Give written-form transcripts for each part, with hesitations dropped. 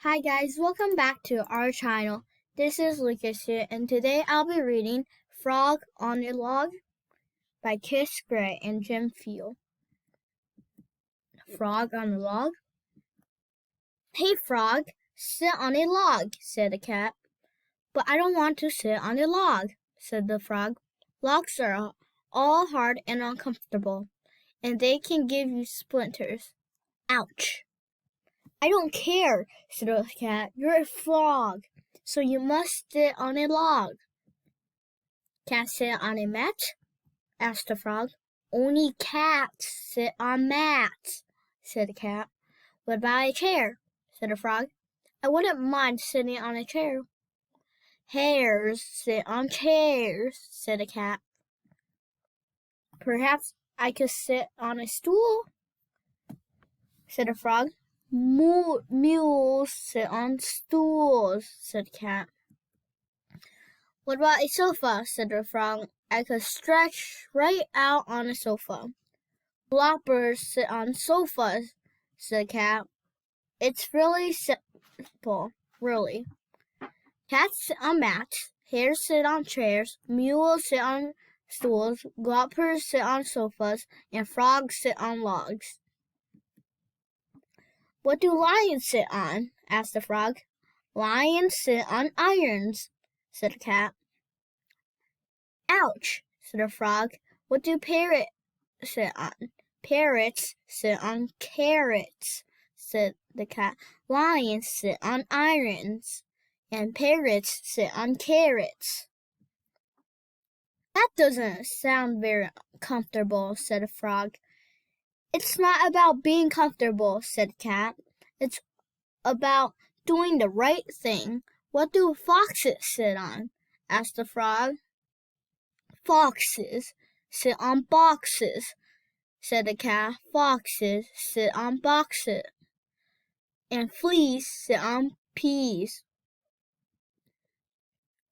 Hi guys, welcome back to our channel. This is Lucas here, and today I'll be reading Frog on a Log by Kes Gray and Jim Field. Frog on a log? Hey Frog, sit on a log, said the cat. But I don't want to sit on a log, said the frog. Logs are all hard and uncomfortable, and they can give you splinters. Ouch! I don't care, said the cat. You're a frog, so you must sit on a log. Can't sit on a mat? Asked the frog. Only cats sit on mats, said the cat. What about a chair? Said the frog. I wouldn't mind sitting on a chair. Hares sit on chairs, said the cat. Perhaps I could sit on a stool, said the frog. Mules sit on stools, said the cat. What about a sofa, said the frog. I could stretch right out on a sofa. Blackbirds sit on sofas, said the cat. It's really simple, really. Cats sit on mats, hares sit on chairs, mules sit on stools, blackbirds sit on sofas, and frogs sit on logs. What do lions sit on? Asked the frog. Lions sit on irons, said the cat. Ouch, said the frog. What do parrots sit on? Parrots sit on carrots, said the cat. Lions sit on irons, and parrots sit on carrots. That doesn't sound very comfortable, said the frog. It's not about being comfortable, said the cat. It's about doing the right thing. What do foxes sit on? Asked the frog. Foxes sit on boxes, said the cat. Foxes sit on boxes. And fleas sit on peas.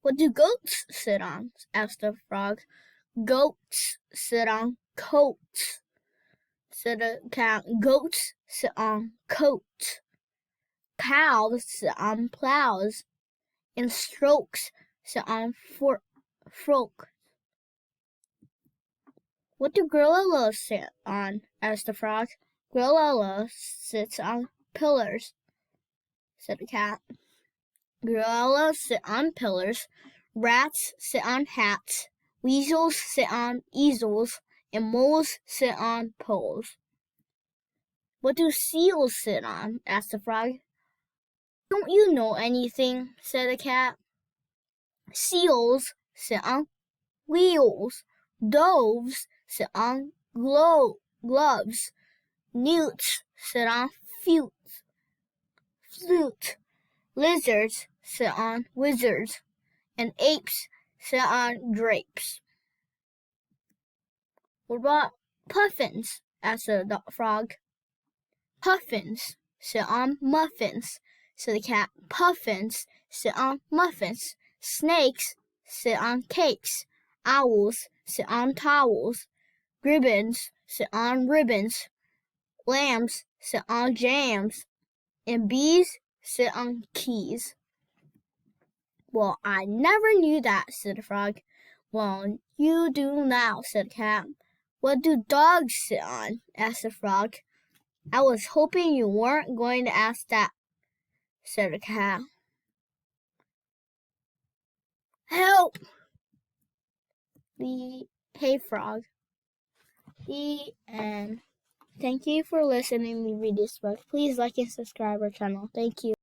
What do goats sit on? Asked the frog. Goats sit on coats, said the cat. Goats sit on coats. Cows sit on plows, and strokes sit on forks. What do gorillas sit on? Asked the frog. Gorilla sits on pillars, said the cat. Gorillas sit on pillars. Rats sit on hats. Weasels sit on easels, and moles sit on poles. What do seals sit on? Asked the frog. Don't you know anything? Said the cat. Seals sit on wheels. Doves sit on gloves. Newts sit on flute. Lizards sit on wizards. And apes sit on grapes. What about puffins? Asked the frog. Puffins sit on muffins, said the cat. Puffins sit on muffins. Snakes sit on cakes. Owls sit on towels. Gibbons sit on ribbons. Lambs sit on jams. And bees sit on keys. Well, I never knew that, said the frog. Well, you do now, said the cat. What do dogs sit on? Asked the frog. I was hoping you weren't going to ask that, said the cat. Help! Hey Frog. The end. Thank you for listening to me read this book. Please like and subscribe our channel. Thank you.